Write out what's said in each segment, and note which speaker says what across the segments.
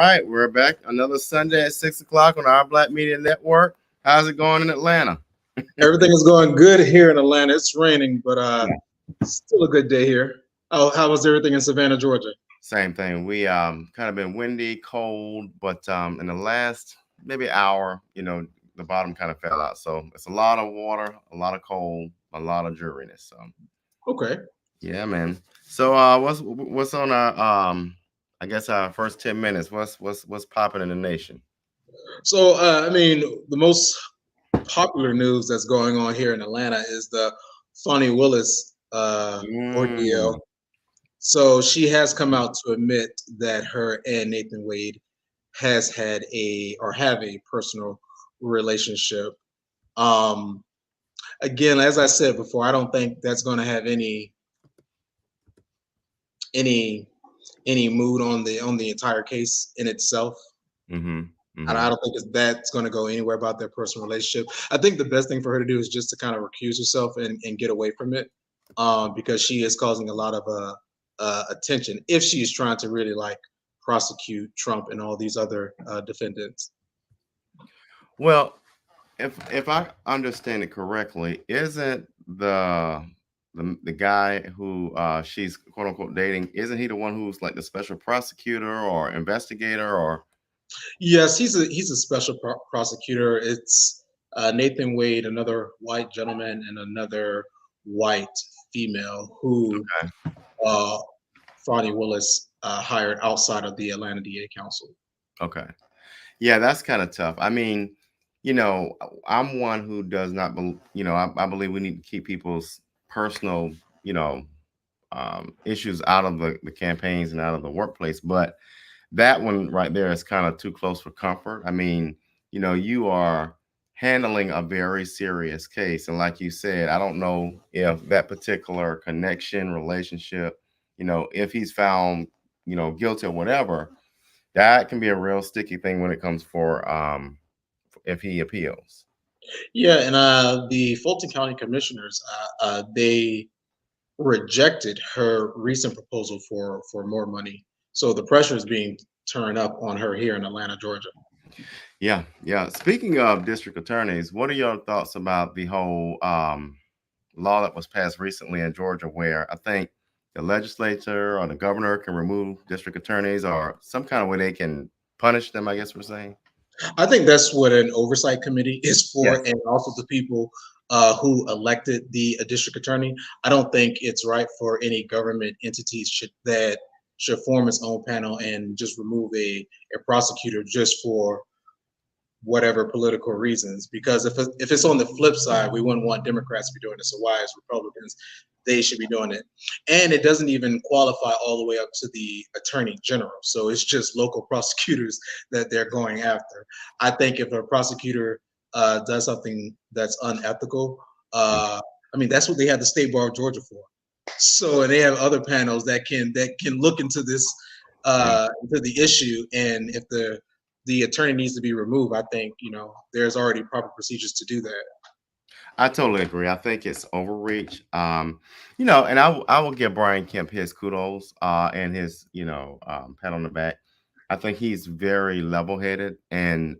Speaker 1: right, we're back another Sunday at 6 o'clock on our Black Media Network. How's it going in Atlanta?
Speaker 2: Everything is going good here in Atlanta. It's raining, but
Speaker 1: Yeah.
Speaker 2: still a good day here. How was everything in Savannah, Georgia?
Speaker 1: Same thing. We kind of been windy, cold, but in the last maybe hour, the bottom kind of fell out. So it's a lot of water, a lot of cold, a lot of dreariness. So
Speaker 2: Okay.
Speaker 1: yeah, man. So what's on our I guess our first 10 minutes? What's popping in the nation?
Speaker 2: So, the most popular news that's going on here in Atlanta is the Fonnie Willis
Speaker 1: Mm,
Speaker 2: ordeal. So she has come out to admit that her and Nathan Wade has had a or have a personal relationship. Um, Again, as I said before, I don't think that's going to have any any mood on the entire case in itself.
Speaker 1: mm-hmm,
Speaker 2: And
Speaker 1: mm-hmm.
Speaker 2: I don't think that's going to go anywhere about their personal relationship. I think the best thing for her to do is just to kind of recuse herself and get away from it, because she is causing a lot of attention if she is trying to really like prosecute Trump and all these other defendants.
Speaker 1: Well, if I understand it correctly, isn't the guy who she's quote unquote dating, isn't he the one who's like the special prosecutor or investigator or
Speaker 2: Yes, he's a special prosecutor. It's Nathan Wade, another white gentleman, and another white female who
Speaker 1: okay.
Speaker 2: uh, Fonnie Willis hired outside of the Atlanta DA Council.
Speaker 1: Okay. Yeah, that's kind of tough. I mean, you know, I'm one who does not I believe we need to keep people's personal, you know, issues out of the campaigns and out of the workplace. But that one right there is kind of too close for comfort. I mean, you are handling a very serious case. And like you said, I don't know if that particular connection, relationship, if he's found, guilty or whatever, that can be a real sticky thing when it comes for if he appeals.
Speaker 2: Yeah, and the Fulton County Commissioners they rejected her recent proposal for more money. So the pressure is being turned up on her here in Atlanta, Georgia.
Speaker 1: Yeah, yeah. Speaking of district attorneys, what are your thoughts about the whole law that was passed recently in Georgia, where I think the legislature or the governor can remove district attorneys or some kind of way they can punish them, I guess we're saying.
Speaker 2: I think that's what an oversight committee is for,
Speaker 1: Yes.
Speaker 2: and also the people who elected the district attorney. I don't think it's right for any government entities that should form its own panel and just remove a prosecutor just for whatever political reasons. Because if it's on the flip side, we wouldn't want Democrats to be doing it. So why, as Republicans, they should be doing it? And it doesn't even qualify all the way up to the attorney general. So it's just local prosecutors that they're going after. I think if a prosecutor does something that's unethical, that's what they have the State Bar of Georgia for. So, and they have other panels that can look into this
Speaker 1: Yeah.
Speaker 2: into the issue, and if the attorney needs to be removed, I think there's already proper procedures to do that.
Speaker 1: I totally agree. I think it's overreach. And I will give Brian Kemp his kudos and his, pat on the back. I think he's very level headed and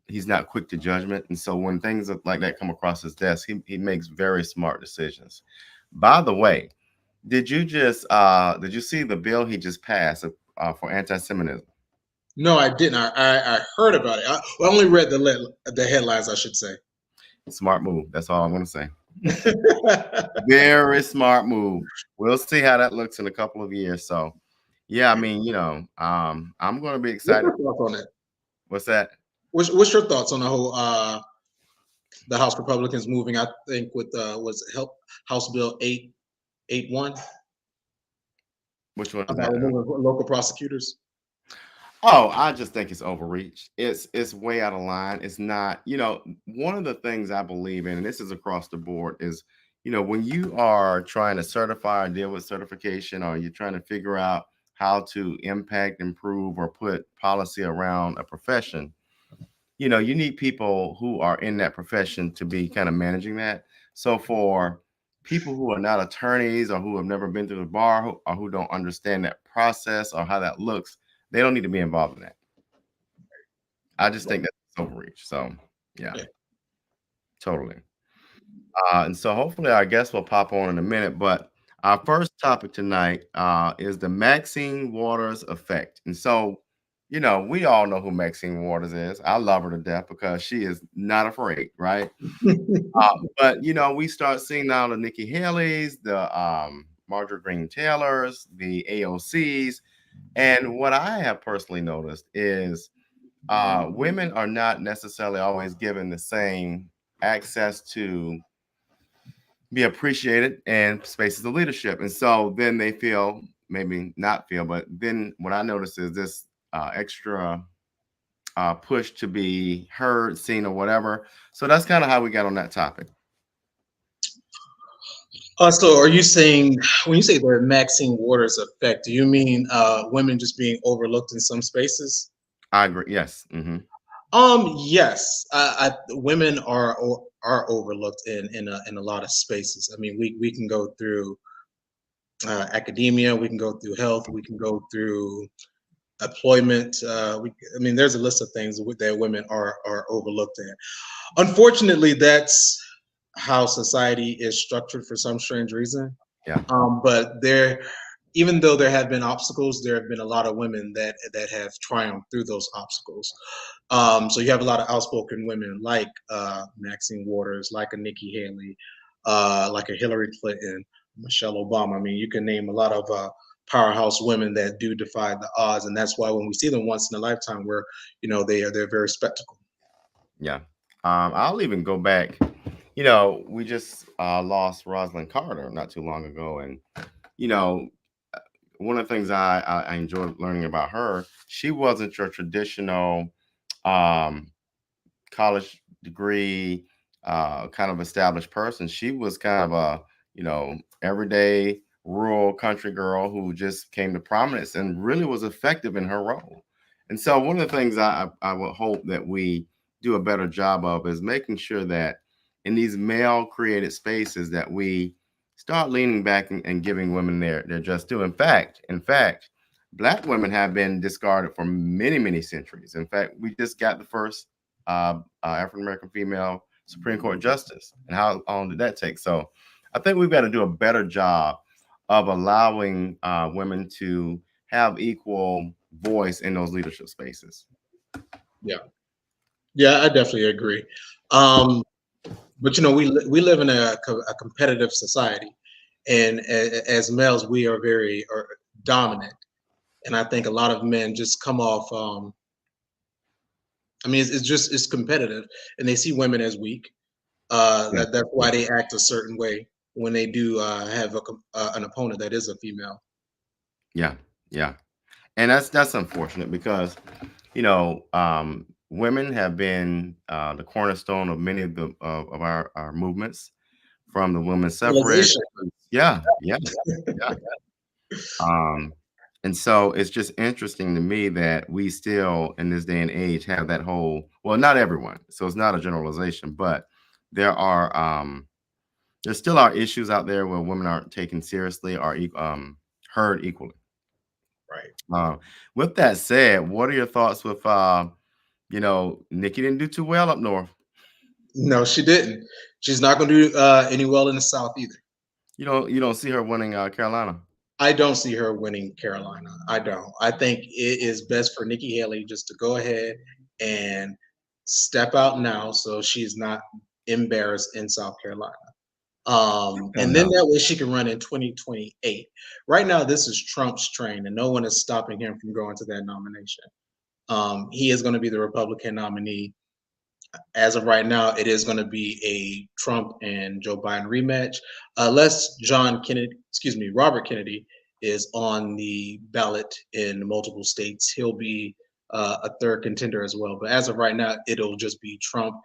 Speaker 1: he's not quick to judgment. And so when things like that come across his desk, he makes very smart decisions. By the way, did you see the bill he just passed for anti-Semitism?
Speaker 2: No, I didn't. I heard about it. I only read the headlines, I should say.
Speaker 1: Smart move. That's all I'm going to say. Very smart move. We'll see how that looks in a couple of years. So, yeah, I mean, I'm going to be
Speaker 2: What's
Speaker 1: excited.
Speaker 2: your thoughts on it?
Speaker 1: What's that?
Speaker 2: What's your thoughts on the whole the House Republicans moving? I think with was it help House Bill 881
Speaker 1: Which one is
Speaker 2: about
Speaker 1: that?
Speaker 2: removing local prosecutors.
Speaker 1: Oh, I just think it's overreach. It's way out of line. It's not, one of the things I believe in, and this is across the board, is, when you are trying to certify or deal with certification, or you're trying to figure out how to impact, improve, or put policy around a profession, you need people who are in that profession to be kind of managing that. So for people who are not attorneys or who have never been to the bar or who don't understand that process or how that looks, They don't need to be involved in that. I just
Speaker 2: Right.
Speaker 1: think that's overreach. So yeah,
Speaker 2: Yeah.
Speaker 1: totally. And so hopefully our guest will pop on in a minute. But our first topic tonight is the Maxine Waters effect. And so, we all know who Maxine Waters is. I love her to death because she is not afraid, right? But we start seeing now the Nikki Haley's, the Marjorie Green Taylors, the AOCs, and what I have personally noticed is women are not necessarily always given the same access to be appreciated in spaces of leadership. And so then they feel, maybe not feel, but then what I notice is this extra push to be heard, seen, or whatever. So that's kind of how we got on that topic.
Speaker 2: So are you saying when you say the Maxine Waters effect, do you mean women just being overlooked in some spaces?
Speaker 1: I agree. Yes.
Speaker 2: Yes, women are overlooked in a lot of spaces. I mean, we can go through academia, we can go through health, we can go through employment. I mean, there's a list of things that women are overlooked in. Unfortunately, that's how society is structured for some strange reason.
Speaker 1: Yeah.
Speaker 2: But even though there have been obstacles, there have been a lot of women that have triumphed through those obstacles. So you have a lot of outspoken women like Maxine Waters, like a Nikki Haley, like a Hillary Clinton, Michelle Obama. I mean, you can name a lot of powerhouse women that do defy the odds, and that's why when we see them once in a lifetime, where they're very spectacle.
Speaker 1: Yeah. I'll even go back. We just lost Rosalind Carter not too long ago. And, you know, one of the things I enjoyed learning about her, she wasn't your traditional um, college degree kind of established person. She was kind of a, everyday rural country girl who just came to prominence and really was effective in her role. And so one of the things I would hope that we do a better job of is making sure that in these male created spaces that we start leaning back and giving women their just due. In fact, Black women have been discarded for many, many centuries. In fact, we just got the first African American female Supreme Court justice. And how long did that take? So I think we've got to do a better job of allowing women to have equal voice in those leadership spaces.
Speaker 2: Yeah, yeah, I definitely agree. Um, but we live in a competitive society, and as males, we are very dominant. And I think a lot of men just come off. I mean, it's competitive, and they see women as weak.
Speaker 1: Yeah,
Speaker 2: That's
Speaker 1: yeah,
Speaker 2: why they act a certain way when they do have an opponent that is a female.
Speaker 1: yeah, yeah. And that's unfortunate because women have been the cornerstone of many of the of our movements, from the women's suffrage.
Speaker 2: Civilization.
Speaker 1: Yeah, yeah, yeah. Um, and so it's just interesting to me that we still, in this day and age, have that whole. Well, not everyone, so it's not a generalization, but there are there still are issues out there where women aren't taken seriously or heard equally.
Speaker 2: Right.
Speaker 1: Uh, with that said, what are your thoughts with Nikki didn't do too well up north.
Speaker 2: No, she didn't. She's not going to do any well in the South either.
Speaker 1: You don't see her winning Carolina.
Speaker 2: I don't see her winning Carolina. I don't. I think it is best for Nikki Haley just to go ahead and step out now so she's not embarrassed in South Carolina.
Speaker 1: Don't
Speaker 2: And then
Speaker 1: know.
Speaker 2: that way she can run in 2028. Right now, this is Trump's train, and no one is stopping him from going to that nomination. He is going to be the Republican nominee. As of right now, it is going to be a Trump and Joe Biden rematch, unless Robert Kennedy is on the ballot in multiple states. He'll be a third contender as well. But as of right now, it'll just be Trump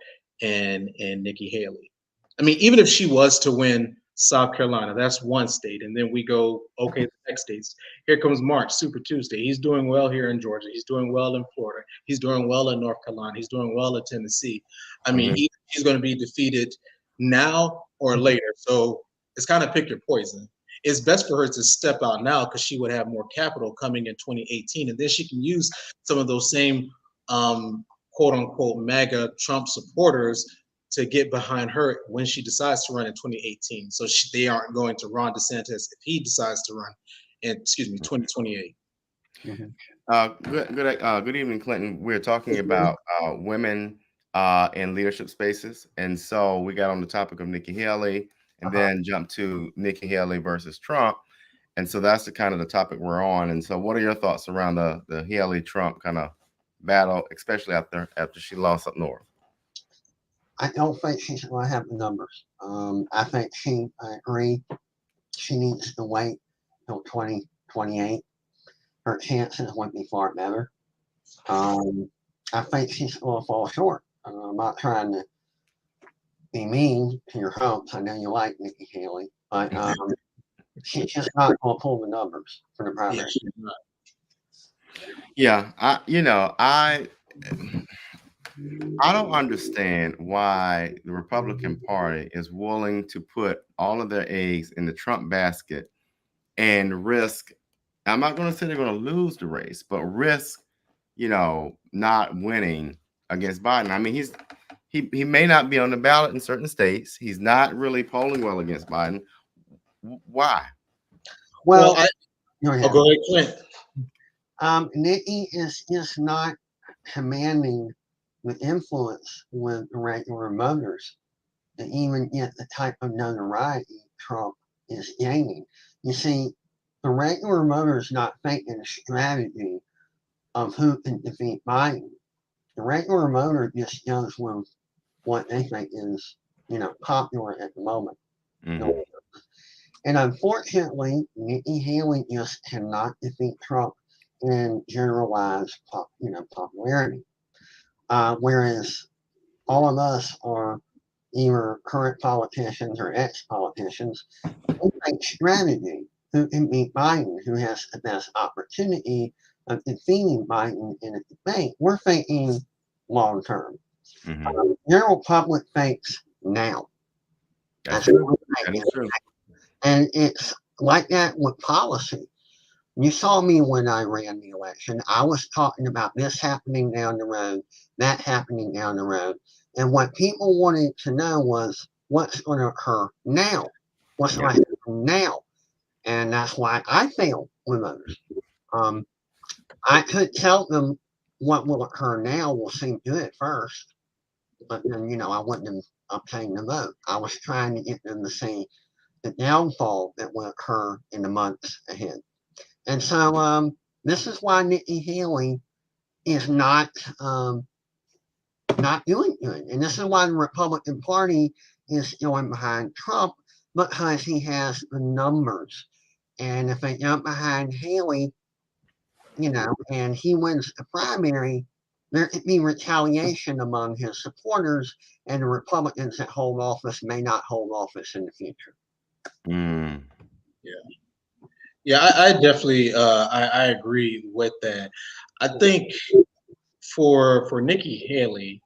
Speaker 2: and Nikki Haley. I mean, even if she was to win South Carolina, that's one state, and then we go okay, the next states. Here comes March, Super Tuesday. He's doing well here in Georgia. He's doing well in Florida. He's doing well in North Carolina. He's doing well in Tennessee. I mean,
Speaker 1: Mhm.
Speaker 2: he's going to be defeated now or later. So it's kind of pick your poison. it's best for her to step out now because she would have more capital coming in 2018, and then she can use some of those same quote unquote MAGA Trump supporters to get behind her when she decides to run in 2018. So they aren't going to Ron DeSantis if he decides to run in, excuse me, 2028.
Speaker 3: Mhm.
Speaker 1: Good evening, Clinton. We're talking about women in leadership spaces, and so we got on the topic of Nikki Haley, and
Speaker 3: Uh-huh.
Speaker 1: then jumped to Nikki Haley versus Trump, and so that's the kind of the topic we're on. And so, what are your thoughts around the Haley Trump kind of battle, especially after she lost up north?
Speaker 3: I don't think she's going to have the numbers. I think I agree, she needs to wait till 2028. Her chances would be far better. I think she's going to fall short. I'm not trying to be mean to your hopes. I know you like Nikki Haley, but she's just not going to pull the numbers for the
Speaker 2: Yeah,
Speaker 3: primary.
Speaker 2: she's not.
Speaker 1: Yeah, I don't understand why the Republican Party is willing to put all of their eggs in the Trump basket and risk. I'm not going to say they're going to lose the race, but risk, not winning against Biden. I mean, he may not be on the ballot in certain states. He's not really polling well against Biden. Why?
Speaker 2: Well,
Speaker 3: Well, go
Speaker 2: oh,
Speaker 3: ahead.
Speaker 2: go ahead, Clint.
Speaker 3: Nikki is just not commanding the influence with the regular voters to even get the type of notoriety Trump is gaining. You see, the regular voter is not thinking strategy of who can defeat Biden. The regular voter just goes with what they think is, popular at the moment.
Speaker 1: Mhm.
Speaker 3: And unfortunately, Nikki Haley just cannot defeat Trump in generalized, popularity. Whereas all of us are either current politicians or ex-politicians who think strategy, who can beat Biden, who has the best opportunity of defeating Biden in a debate. We're thinking long term.
Speaker 1: Mhm.
Speaker 3: General public thinks now.
Speaker 1: That's
Speaker 3: That's
Speaker 1: true.
Speaker 3: what we're
Speaker 1: That
Speaker 3: thinking.
Speaker 1: is true.
Speaker 3: And it's like that with policy. You saw me when I ran the election. I was talking about this happening down the road, that happening down the road. And what people wanted to know was what's going to occur now? What's
Speaker 1: Yeah.
Speaker 3: going to happen now? And that's why I failed with voters. Um, I could tell them what will occur now will seem good at first, but then, I wouldn't have obtained the vote. I was trying to get them to see the downfall that will occur in the months ahead. And so this is why Nikki Haley is not doing good. And this is why the Republican Party is going behind Trump because he has the numbers. And if they jump behind Haley, and he wins the primary, there could be retaliation among his supporters, and the Republicans that hold office may not hold office in the future.
Speaker 1: Mm.
Speaker 2: Yeah, I definitely I agree with that. I think for Nikki Haley,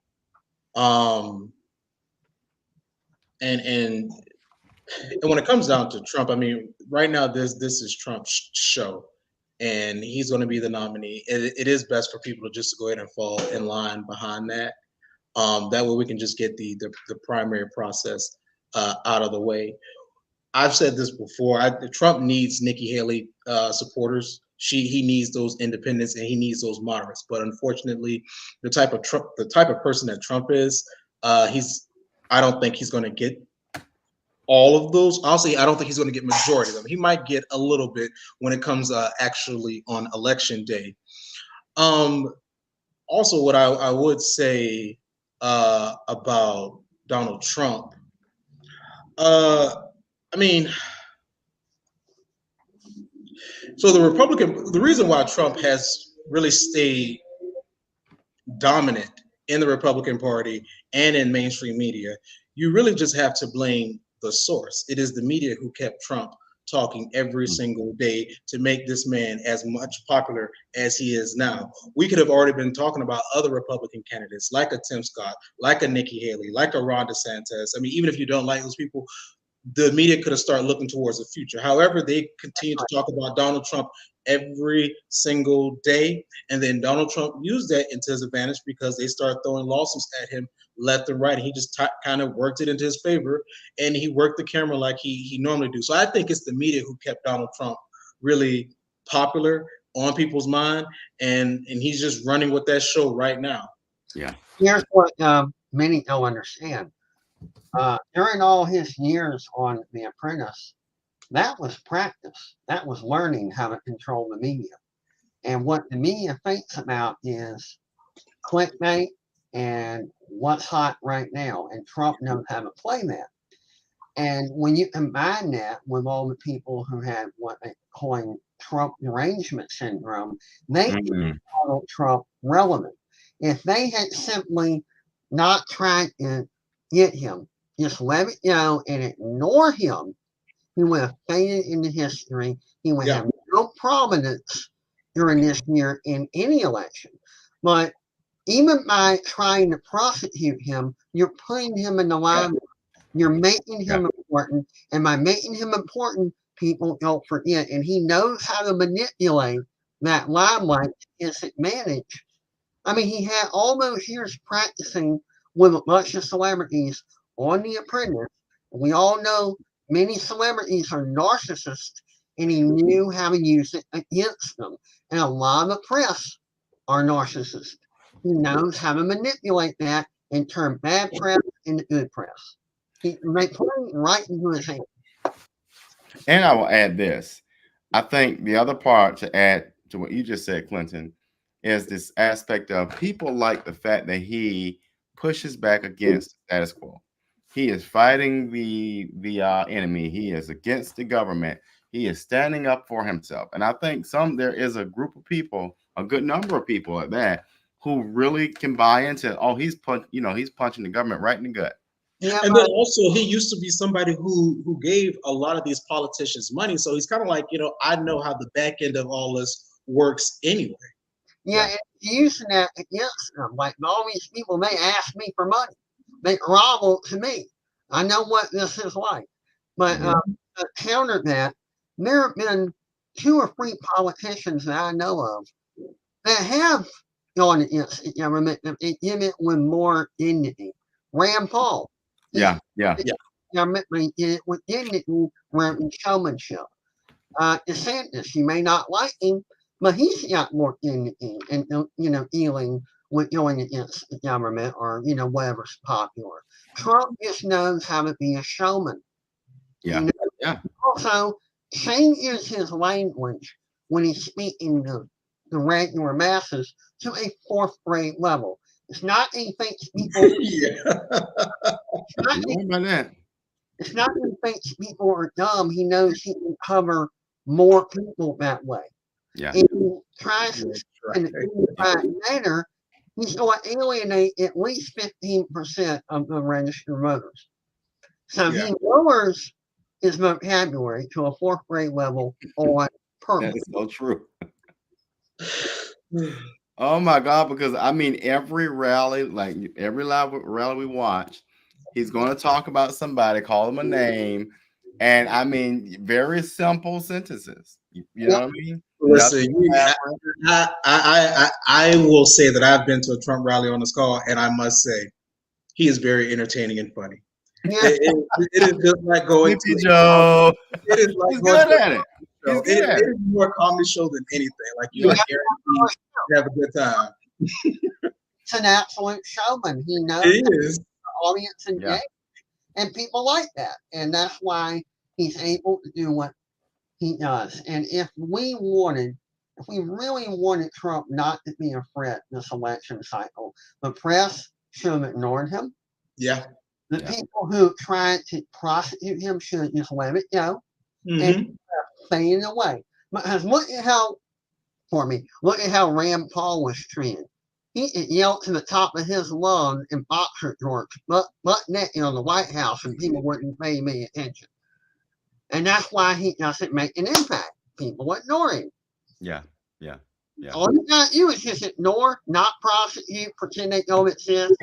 Speaker 2: um, and when it comes down to Trump, I mean, right now this is Trump's show, and he's going to be the nominee. It is best for people to just go ahead and fall in line behind that. That way we can just get the primary process out of the way. I've said this before. Trump needs Nikki Haley supporters. He needs those independents and he needs those moderates. But unfortunately, the type of person that Trump is, he's. I don't think he's going to get all of those. Honestly, I don't think he's going to get majority of them. He might get a little bit when it comes actually on election day. Um, Also, what I would say about Donald Trump, uh, I mean, so the reason why Trump has really stayed dominant in the Republican Party and in mainstream media, you really just have to blame the source. It is the media who kept Trump talking every single day to make this man as much popular as he is now. We could have already been talking about other Republican candidates like a Tim Scott, like a Nikki Haley, like a Ron DeSantis. I mean, even if you don't like those people, the media could have started looking towards the future. However, they continue to talk about Donald Trump every single day. And then Donald Trump used that into his advantage because they started throwing lawsuits at him left and right. And he just kind of worked it into his favor, and he worked the camera like he normally do. So I think it's the media who kept Donald Trump really popular on people's mind, and he's just running with that show right now.
Speaker 1: Yeah.
Speaker 3: Here's what many don't understand. During all his years on The Apprentice, that was practice. That was learning how to control the media. And what the media thinks about is clickbait and what's hot right now. And Trump knows how to play that. And when you combine that with all the people who have what they call Trump derangement syndrome, they
Speaker 1: Mhm.
Speaker 3: Donald Trump relevant. If they had simply not tried to get him, just let it go and ignore him, he would have faded into history. He would
Speaker 2: Yeah.
Speaker 3: have no prominence during this year in any election. But even by trying to prosecute him, you're putting him in the limelight. You're making him important. And by making him important, people don't forget. And he knows how to manipulate that limelight to his advantage. I mean, he had all those years practicing with a bunch of celebrities on The Apprentice. We all know many celebrities are narcissists, and he knew how to use it against them. And a lot of the press are narcissists. He knows how to manipulate that and turn bad press into good press. They put it right into his hand.
Speaker 1: And I will add this. I think the other part to add to what you just said, Clinton, is this aspect of people like the fact that he pushes back against the status quo. He is fighting the enemy. He is against the government. He is standing up for himself. And I think there is a group of people, a good number of people at that, who really can buy into, oh, he's punching the government right in the gut.
Speaker 3: Yeah,
Speaker 2: And then also, he used to be somebody who gave a lot of these politicians money. So he's kind of like, I know how the back end of all this works anyway.
Speaker 3: yeah, and using that against them. Like all these people, they ask me for money. They grovel to me. I know what this is like. But to counter that, there have been 2 or 3 politicians that I know of that have gone against the government and give it with more dignity. Rand Paul.
Speaker 1: Yeah.
Speaker 3: Government did it with dignity rather than showmanship. DeSantis, you may not like him, but he's got more dignity and dealing with going against the government or whatever's popular. Trump just knows how to be a showman.
Speaker 1: Yeah.
Speaker 3: Also, changes his language when he's speaking to the regular masses to a 4th grade level. It's not he thinks people. It's not he thinks people are dumb. He knows he can cover more people that way.
Speaker 1: Yeah.
Speaker 3: If he tries to in a unified manner, he's going to alienate at least 15% of the registered voters. So he lowers his vocabulary to a 4th grade level on purpose.
Speaker 1: That is so true. Oh my God, because I mean, every rally, like every live rally we watch, he's going to talk about somebody, call them a name, and I mean, very simple sentences. You know what I mean?
Speaker 2: Listen, I will say that I've been to a Trump rally on this call, and I must say, he is very entertaining and funny.
Speaker 3: Yeah.
Speaker 2: It is just like going to
Speaker 1: Joe.
Speaker 2: It is like
Speaker 1: He's good at it. He's good at it.
Speaker 2: It is more comedy show than anything. Like you like have a good time.
Speaker 3: It's an absolute showman. He knows
Speaker 2: It is.
Speaker 3: the audience engaged, and people like that, and that's why he's able to do what he does. And if we really wanted Trump not to be a threat this election cycle, the press should have ignored him.
Speaker 2: Yeah.
Speaker 3: The people who tried to prosecute him should just let it go and fade away. Because look at how Rand Paul was treated. He yelled to the top of his lungs in boxer shorts, butt naked on the White House, and people wouldn't pay me attention. And that's why he doesn't make an impact. People ignore him.
Speaker 1: Yeah.
Speaker 3: All you got to do is just ignore, not prosecute, pretend they don't exist.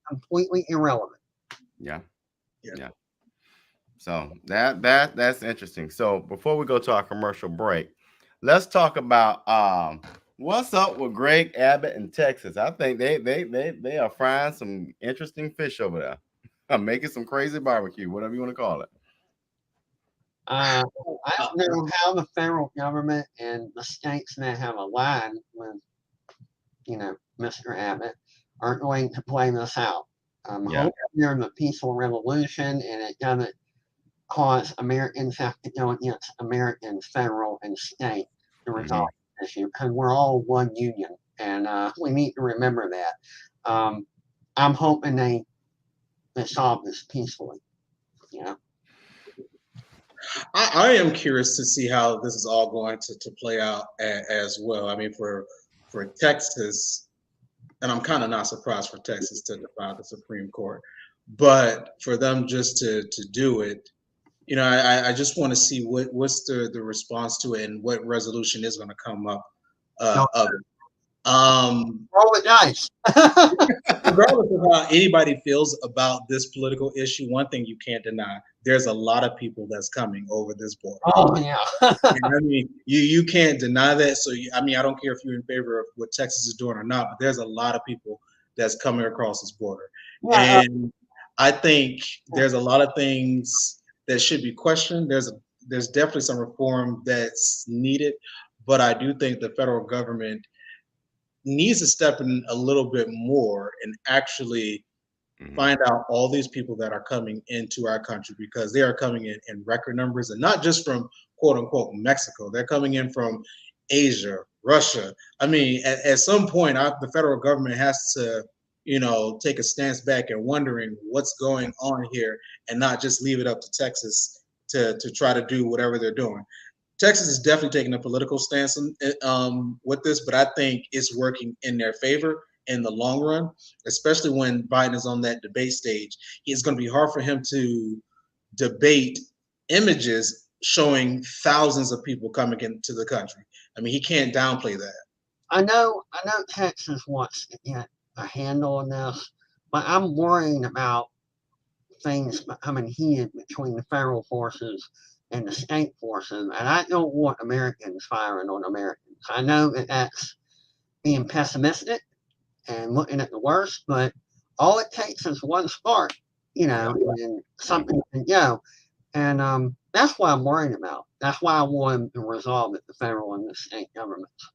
Speaker 3: Completely irrelevant.
Speaker 1: Yeah. So that's interesting. So before we go to our commercial break, let's talk about what's up with Greg Abbott in Texas. I think they are frying some interesting fish over there. Making some crazy barbecue, whatever you want to call it.
Speaker 3: I don't know how the federal government and the states that have aligned with, Mr. Abbott are going to play this out. I'm
Speaker 1: Yeah.
Speaker 3: hoping there's a peaceful revolution and it doesn't cause Americans have to go against American federal and state to resolve the issue because we're all one union and we need to remember that. I'm hoping they solve this peacefully.
Speaker 2: I am curious to see how this is all going to play out as well. I mean, for Texas, and I'm kind of not surprised for Texas to defy the Supreme Court, but for them just to do it, I just want to see what's the response to it and what resolution is going to come up of it.
Speaker 3: Roll the dice.
Speaker 2: Regardless of how anybody feels about this political issue, one thing you can't deny: there's a lot of people that's coming over this border.
Speaker 3: Oh yeah.
Speaker 2: I mean, you can't deny that. So I mean, I don't care if you're in favor of what Texas is doing or not, but there's a lot of people that's coming across this border, and I think there's a lot of things that should be questioned. There's definitely some reform that's needed, but I do think the federal government needs to step in a little bit more and actually find out all these people that are coming into our country, because they are coming in record numbers, and not just from quote unquote Mexico. They're coming in from Asia, Russia. I mean, at some point, the federal government has to, take a stance back and wondering what's going on here, and not just leave it up to Texas to try to do whatever they're doing. Texas is definitely taking a political stance with this, but I think it's working in their favor in the long run, especially when Biden is on that debate stage. It's going to be hard for him to debate images showing thousands of people coming into the country. I mean, he can't downplay that.
Speaker 3: I know Texas wants to get a handle on this, but I'm worrying about things becoming heated between the federal forces and the state forces, and I don't want Americans firing on Americans. I know that that's being pessimistic and looking at the worst, but all it takes is one spark, and something can go. And that's what I'm worried about. That's why I want to resolve it, the federal and the state governments.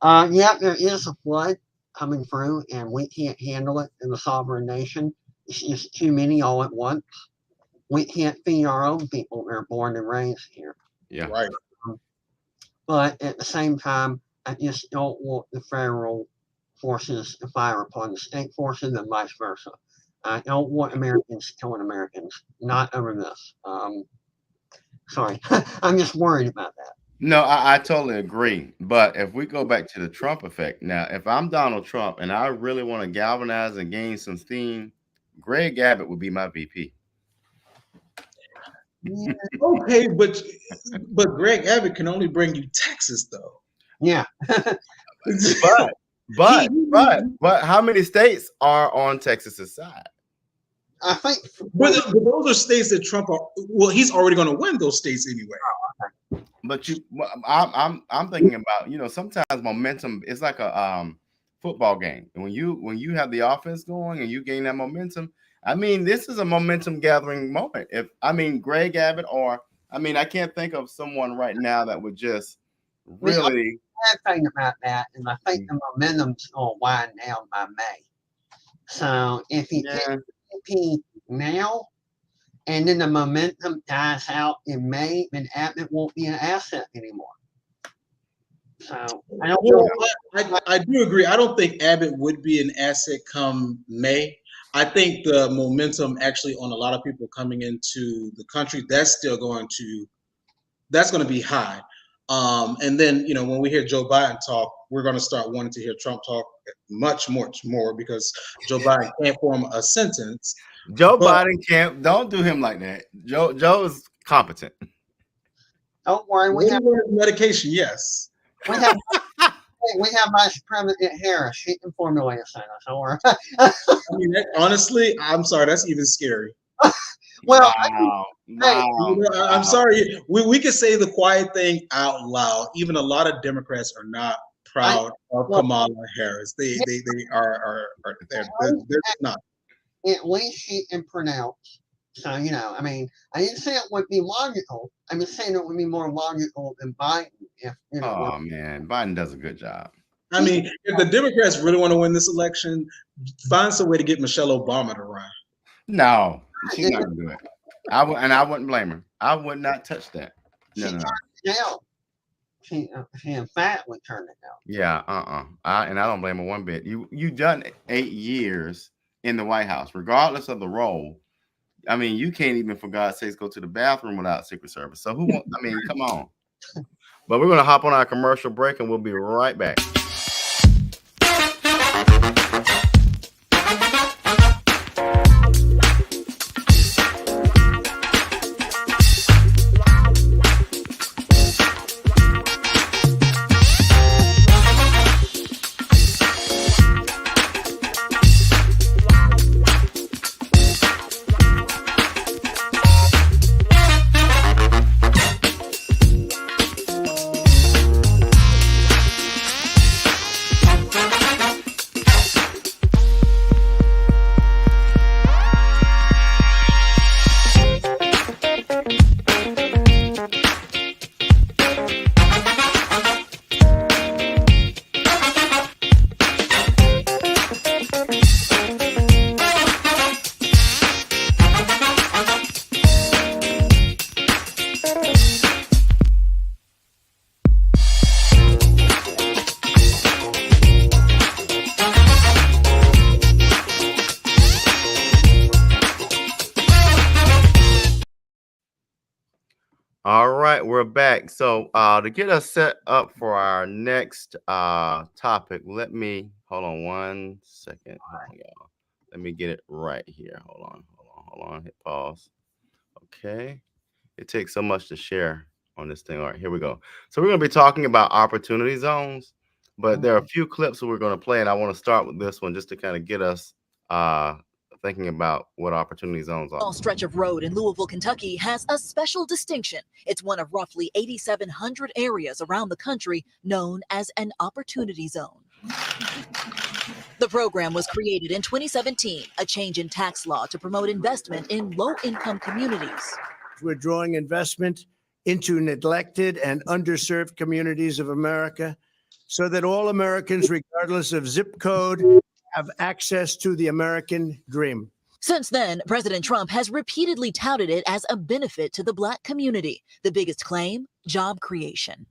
Speaker 3: Yeah, there is a flood coming through, and we can't handle it in a sovereign nation. It's just too many all at once. We can't feed our own people that are born and raised here.
Speaker 1: Yeah.
Speaker 2: Right.
Speaker 3: But at the same time, I just don't want the federal forces to fire upon the state forces and vice versa. I don't want Americans killing Americans, not over this. Sorry, I'm just worried about that.
Speaker 1: No, I totally agree. But if we go back to the Trump effect, now, if I'm Donald Trump and I really want to galvanize and gain some steam, Greg Abbott would be my VP.
Speaker 2: Yeah, okay, but Greg Abbott can only bring you Texas, though.
Speaker 3: Yeah.
Speaker 1: but how many states are on Texas's side?
Speaker 3: I think.
Speaker 2: But those are states that Trump he's already going to win those states anyway.
Speaker 1: But I'm thinking about, sometimes momentum is like a football game. And when you have the offense going and you gain that momentum, I mean, this is a momentum gathering moment. Greg Abbott, I can't think of someone right now that would just really.
Speaker 3: The bad thing about that is I think the momentum's going to wind down by May. So if he takes VP now, and then the momentum dies out in May, then Abbott won't be an asset anymore. So I don't know.
Speaker 2: I do agree. I don't think Abbott would be an asset come May. I think the momentum actually on a lot of people coming into the country, that's going to be high. And then, when we hear Joe Biden talk, we're going to start wanting to hear Trump talk much more because Joe Biden can't form a sentence.
Speaker 1: Biden can't. Don't do him like that. Joe is competent.
Speaker 3: Don't worry. We have
Speaker 2: medication. Yes.
Speaker 3: We have Vice President Harris. She can formulate a sentence. Don't worry.
Speaker 2: Honestly, I'm sorry. That's even scary.
Speaker 3: Well,
Speaker 1: Wow.
Speaker 3: hey,
Speaker 1: Wow.
Speaker 2: I'm
Speaker 1: Wow.
Speaker 2: sorry. We could say the quiet thing out loud. Even a lot of Democrats are not
Speaker 3: I
Speaker 2: proud of
Speaker 3: well,
Speaker 2: Kamala Harris. They are they're not.
Speaker 3: at least she can pronounce. So, I mean, I didn't say it would be logical. I'm just saying it would be more logical than Biden if,
Speaker 1: Oh man, Biden does a good job.
Speaker 2: I mean, if the Democrats really want to win this election, find some way to get Michelle Obama to run.
Speaker 1: No, she's
Speaker 3: if
Speaker 1: not gonna do it. I wouldn't blame her. I would not touch that.
Speaker 3: she
Speaker 1: No, no,
Speaker 3: turned
Speaker 1: no.
Speaker 3: it down. She emphatically turned it down.
Speaker 1: Yeah, and I don't blame her one bit. You done 8 years in the White House, regardless of the role. I mean, you can't even, for God's sakes, go to the bathroom without Secret Service. So who want? I mean, come on. But we're gonna hop on our commercial break, and we'll be right back. All right, we're back. So to get us set up for our next topic, let me hold on 1 second. Hold on, y'all. Let me get it right here. Hold on. Hit pause. Okay. It takes so much to share on this thing. All right, here we go. So we're going to be talking about opportunity zones, but there are a few clips that we're going to play, and I want to start with this one just to kind of get us thinking about what opportunity zones are.
Speaker 4: Small stretch of road in Louisville, Kentucky has a special distinction. It's one of roughly 8,700 areas around the country known as an opportunity zone. The program was created in 2017, a change in tax law to promote investment in low-income communities.
Speaker 5: We're drawing investment into neglected and underserved communities of America so that all Americans, regardless of zip code, have access to the American dream.
Speaker 4: Since then, President Trump has repeatedly touted it as a benefit to the Black community. The biggest claim, job creation.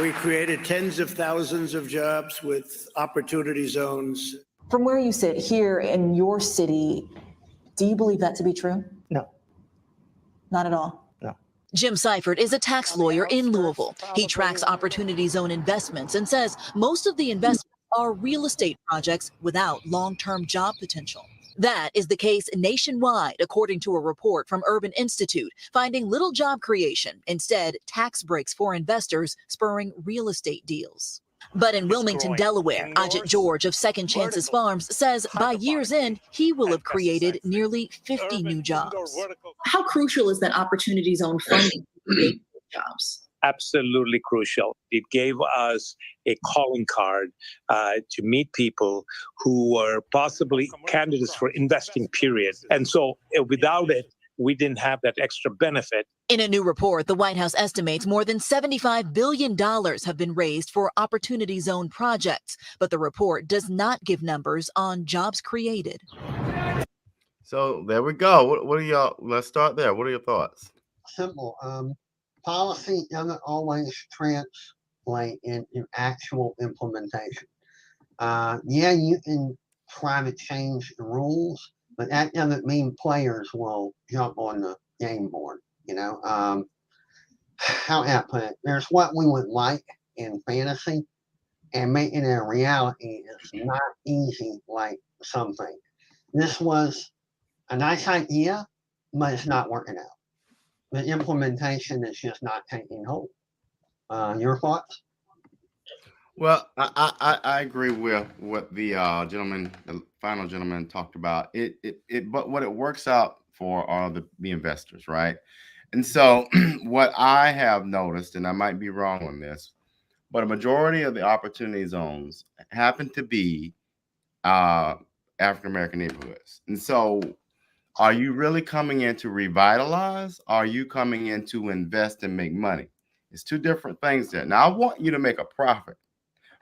Speaker 5: We created tens of thousands of jobs with opportunity zones.
Speaker 6: From where you sit here in your city, do you believe that to be true?
Speaker 5: No.
Speaker 6: Not at all.
Speaker 4: Jim Seifert is a tax lawyer in Louisville. He tracks opportunity zone investments and says most of the investments are real estate projects without long-term job potential. That is the case nationwide, according to a report from Urban Institute, finding little job creation, instead tax breaks for investors spurring real estate deals. But in Wilmington, Delaware, Ajit George of Second Chances Farms says by year's end, he will have created nearly 50 new jobs.
Speaker 6: How crucial is that opportunity zone funding to create jobs?
Speaker 7: Absolutely crucial. It gave us a calling card to meet people who were possibly candidates for investing, period. And so without it, we didn't have that extra benefit.
Speaker 4: In a new report, the White House estimates more than $75 billion have been raised for opportunity zone projects, but the report does not give numbers on jobs created.
Speaker 1: So there we go. What are y'all? Let's start there. What are your thoughts?
Speaker 3: Simple. Policy doesn't always translate into actual implementation. Yeah, you can try to change the rules, but that doesn't mean players will jump on the game board. How can I put it? There's what we would like in fantasy, and making it a reality is not easy like something. This was a nice idea, but it's not working out. The implementation is just not taking hold. Your thoughts?
Speaker 1: Well, I agree with what the final gentleman talked about. But what it works out for all the investors, right? And so what I have noticed, and I might be wrong on this, but a majority of the opportunity zones happen to be African American neighborhoods. And so are you really coming in to revitalize? Or are you coming in to invest and make money? It's two different things there. Now I want you to make a profit,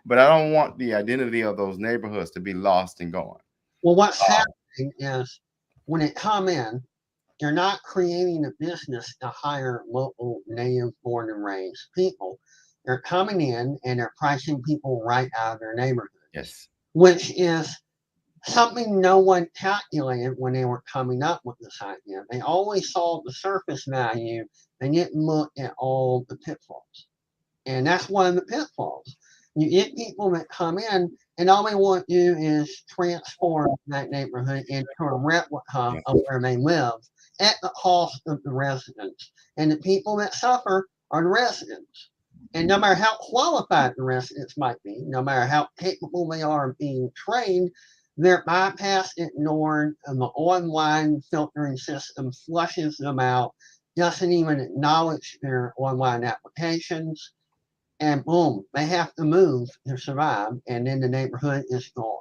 Speaker 1: but I don't want the identity of those neighborhoods to be lost and gone.
Speaker 3: Well, what's happening is when it come in, they're not creating a business to hire local native born and raised people. They're coming in and they're pricing people right out of their neighborhood,
Speaker 1: Yes.
Speaker 3: which is something no one calculated when they were coming up with this idea. They always saw the surface value and didn't look at all the pitfalls. And that's one of the pitfalls. You get people that come in and all they want to do is transform that neighborhood into a replica of where they live at the cost of the residents. And the people that suffer are the residents. And no matter how qualified the residents might be, no matter how capable they are of being trained, they're bypassed, ignored, and the online filtering system flushes them out, doesn't even acknowledge their online applications, and boom, they have to move to survive, and then the neighborhood is gone.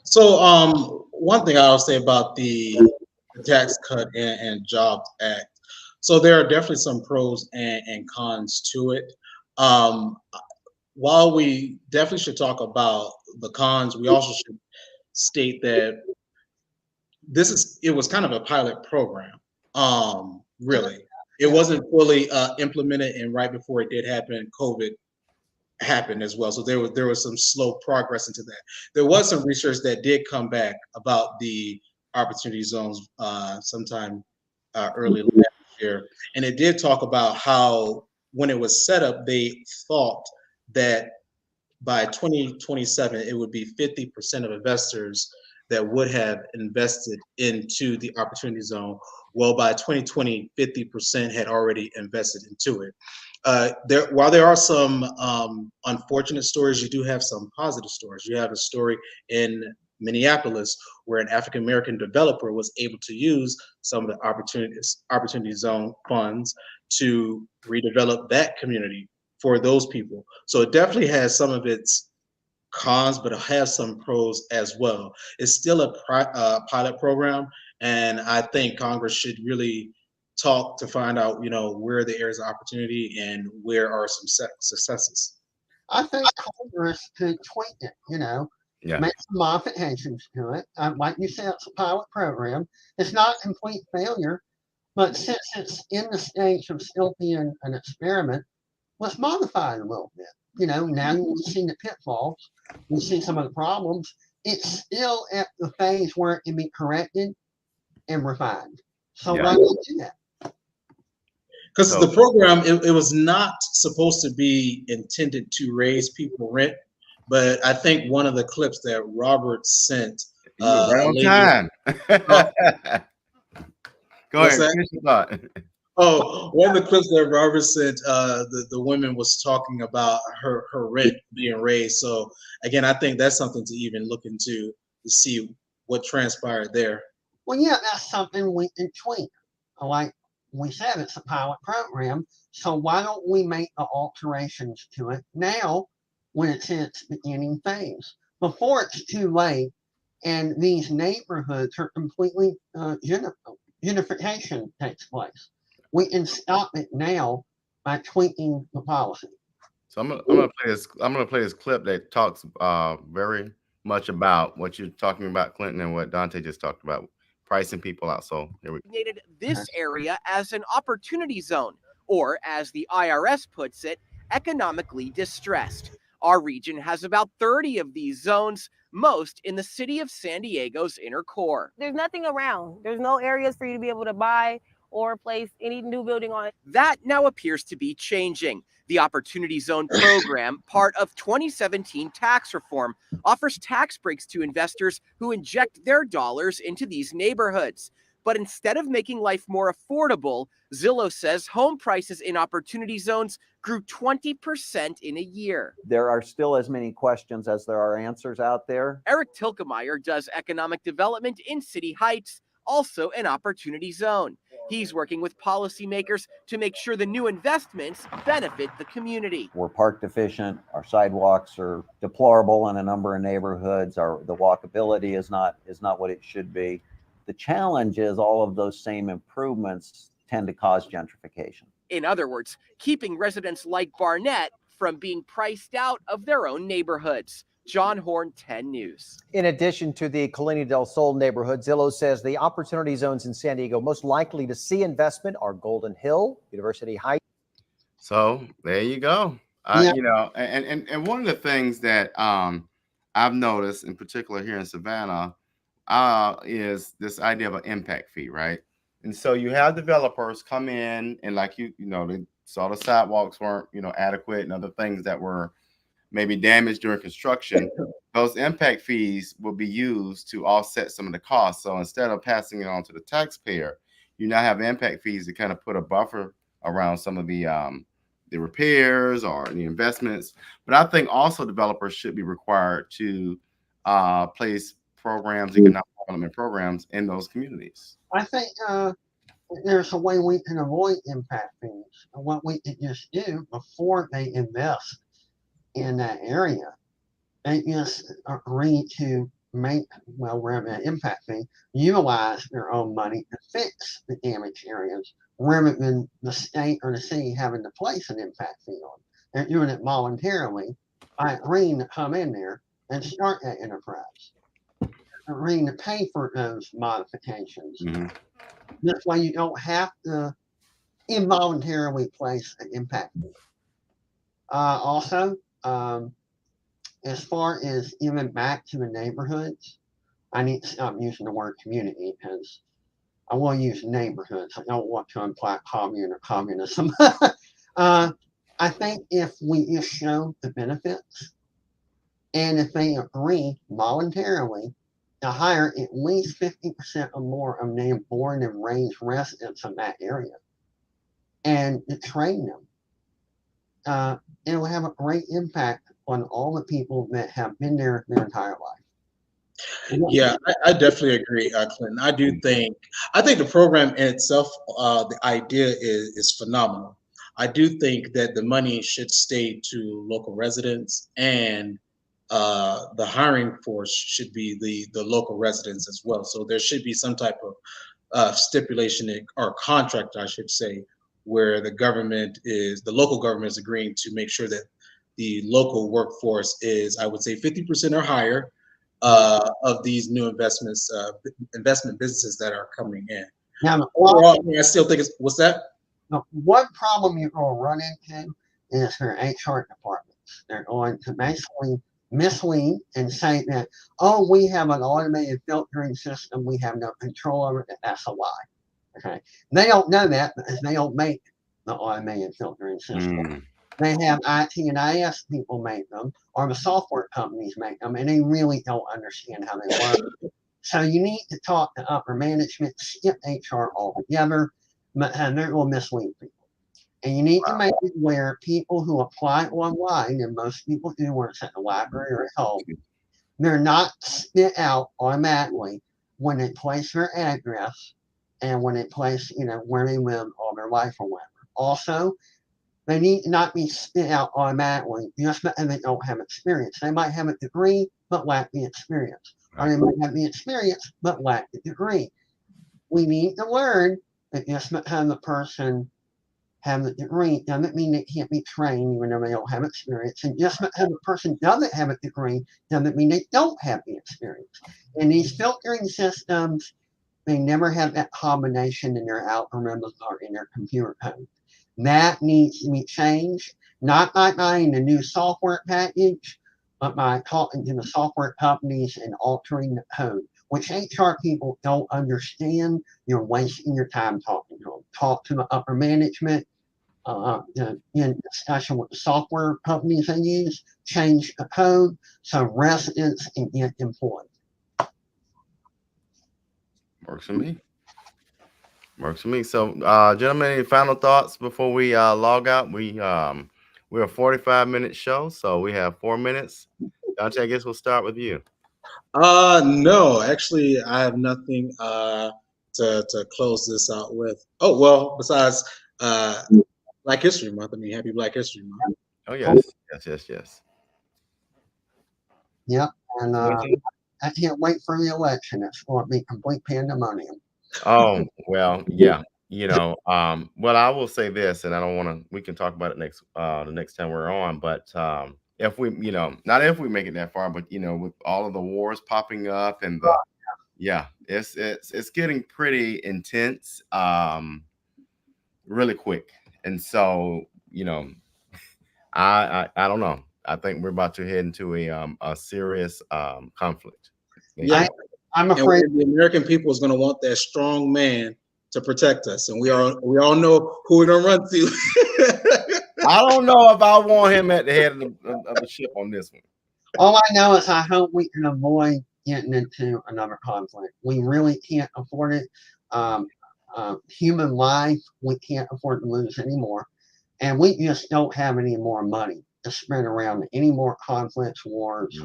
Speaker 2: So one thing I'll say about the Tax Cut and Jobs Act. So there are definitely some pros and cons to it. While we definitely should talk about the cons, we also should state that it was kind of a pilot program. Really, it wasn't fully implemented, and right before it did happen, COVID happened as well. So there was some slow progress into that. There was some research that did come back about the opportunity zones sometime early last year, and it did talk about how when it was set up, they thought that by 2027 it would be 50% of investors that would have invested into the opportunity zone. Well, by 2020, 50% had already invested into it. While there are some unfortunate stories, you do have some positive stories. You have a story in Minneapolis where an African American developer was able to use some of the opportunity zone funds to redevelop that community for those people. So it definitely has some of its cons, but it has some pros as well. It's still a pilot program, and I think Congress should really talk to find out, where are the areas of opportunity and where are some successes.
Speaker 3: I think Congress could tweak it,
Speaker 1: Yeah.
Speaker 3: make some modifications to it. Like you said, it's a pilot program. It's not a complete failure, but since it's in the stage of still being an experiment, let's modify it a little bit. Now you see the pitfalls, you see some of the problems. It's still at the phase where it can be corrected and refined. So
Speaker 1: Yeah.
Speaker 3: why not do that?
Speaker 2: Because the program, it was not supposed to be intended to raise people rent, but I think one of the clips that Robert sent,
Speaker 1: You were right on time. Go
Speaker 2: What's
Speaker 1: ahead,
Speaker 2: that?
Speaker 1: finish your thought.
Speaker 2: One of the clips that Robert sent, the woman was talking about her rent being raised. So again, I think that's something to even look into to see what transpired there.
Speaker 3: Well, yeah, that's something we can tweak. Like we said, it's a pilot program. So why don't we make the alterations to it now when it's in its beginning phase, before it's too late and these neighborhoods are completely unification takes place. We can stop it now by tweaking the policy.
Speaker 1: So I'm gonna play this. I'm gonna play this clip that talks very much about what you're talking about, Clinton, and what Dante just talked about, pricing people out. So here we go.
Speaker 8: Designated this area as an opportunity zone, or as the IRS puts it, economically distressed. Our region has about 30 of these zones, most in the city of San Diego's inner core.
Speaker 9: There's nothing around. There's no areas for you to be able to buy or place any new building on it.
Speaker 8: That now appears to be changing. The Opportunity Zone program, part of 2017 tax reform, offers tax breaks to investors who inject their dollars into these neighborhoods. But instead of making life more affordable, Zillow says home prices in opportunity zones grew 20% in a year.
Speaker 10: There are still as many questions as there are answers out there.
Speaker 8: Eric Tilkemeyer does economic development in City Heights, also an opportunity zone. He's working with policymakers to make sure the new investments benefit the community.
Speaker 10: We're park deficient. Our sidewalks are deplorable in a number of neighborhoods. The walkability is not what it should be. The challenge is all of those same improvements tend to cause gentrification.
Speaker 8: In other words, keeping residents like Barnett from being priced out of their own neighborhoods. John Horn, 10 News.
Speaker 11: In addition to the Colina del Sol neighborhood, Zillow says the opportunity zones in San Diego most likely to see investment are Golden Hill, University Heights.
Speaker 1: So there you go. You know, and one of the things that I've noticed, in particular here in Savannah, is this idea of an impact fee, right? And so you have developers come in and, like you know, they saw the sidewalks weren't, you know, adequate and other things that were maybe damaged during construction. Those impact fees will be used to offset some of the costs. So instead of passing it on to the taxpayer, you now have impact fees to kind of put a buffer around some of the repairs or the investments. But I think also developers should be required to place programs, economic development programs in those communities.
Speaker 3: I think there's a way we can avoid impact fees. What we can just do before they invest in that area, they just agree to make, well, wherever an impact fee, utilize their own money to fix the damaged areas rather than the state or the city having to place an impact fee on. They're doing it voluntarily by agreeing to come in there and start that enterprise, agreeing to pay for those modifications.
Speaker 1: Mm-hmm.
Speaker 3: This way you don't have to involuntarily place an impact fee. Also, as far as giving back to the neighborhoods, I need to stop using the word community because I will use neighborhoods. I don't want to imply communism. I think if we just show the benefits and if they agree voluntarily to hire at least 50% or more of their born and raised residents of that area and to train them, it will have a great impact on all the people that have been there their entire life.
Speaker 2: Yeah, I definitely agree, Clinton. I think the program in itself, the idea is phenomenal. I do think that the money should stay to local residents, and the hiring force should be the local residents as well. So there should be some type of stipulation or contract, I should say, where the local government is agreeing to make sure that the local workforce is, I would say, 50% or higher of these new investment businesses that are coming in.
Speaker 3: Now,
Speaker 2: overall, I still think it's, what's that?
Speaker 3: One problem you're going to run into is their HR departments. They're going to basically mislead and say that, oh, we have an automated filtering system, we have no control over it. That's a lie. Okay, they don't know that because they don't make the automated filtering system. They have IT and IS people make them, or the software companies make them, and they really don't understand how they work. So you need to talk to upper management, skip HR altogether, and they're going to mislead people. And you need to make it where people who apply online, and most people do where it's at the library or at home, they're not spit out automatically when they place their address and when they place, where they live all their life or whatever. Also, they need to not be spit out automatically just because they don't have experience. They might have a degree but lack the experience. Or they might have the experience but lack the degree. We need to learn that just because the person have a degree doesn't mean they can't be trained even though they don't have experience. And just because the person doesn't have a degree doesn't mean they don't have the experience. And these filtering systems, they never have that combination in their algorithms or in their computer code. That needs to be changed, not by buying a new software package, but by talking to the software companies and altering the code, which HR people don't understand. You're wasting your time talking to them. Talk to the upper management, in discussion with the software companies they use, change the code so residents can get employed.
Speaker 1: Works for me. Works for me. So, gentlemen, any final thoughts before we log out? We're a 45-minute show, so we have 4 minutes. Dante, I guess we'll start with you.
Speaker 2: No, actually, I have nothing to close this out with. Oh, well, besides Black History Month. I mean, happy Black History Month.
Speaker 1: Oh, yes.
Speaker 3: Yep. And I can't wait for the election. It's going to be complete pandemonium.
Speaker 1: Oh, well, yeah. Well, I will say this, and I don't want to, we can talk about it the next time we're on, but if we, not if we make it that far, but with all of the wars popping up and it's getting pretty intense really quick. And so, I don't know. I think we're about to head into a serious conflict.
Speaker 2: Yeah.
Speaker 3: I'm afraid
Speaker 2: the American people is going to want that strong man to protect us, and we all know who we're going to run to.
Speaker 1: I don't know if I want him at the head of the ship on this one.
Speaker 3: All I know is I hope we can avoid getting into another conflict. We really can't afford it. Human life, we can't afford to lose anymore, and we just don't have any more money to spread around any more conflicts, wars.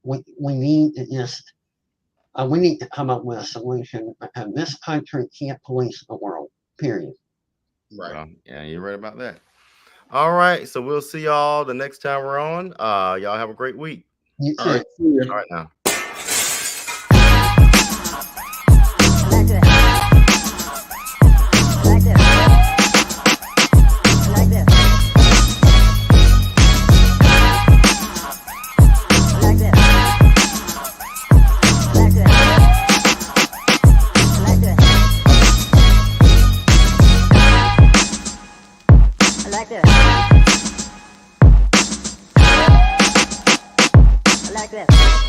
Speaker 3: We need to just. We need to come up with a solution. This country can't police the world, period.
Speaker 2: Right.
Speaker 1: Well, yeah, you're right about that. All right. So we'll see y'all the next time we're on. Y'all have a great week.
Speaker 3: You too.
Speaker 2: All right. See you.
Speaker 1: All right now.
Speaker 12: Like this.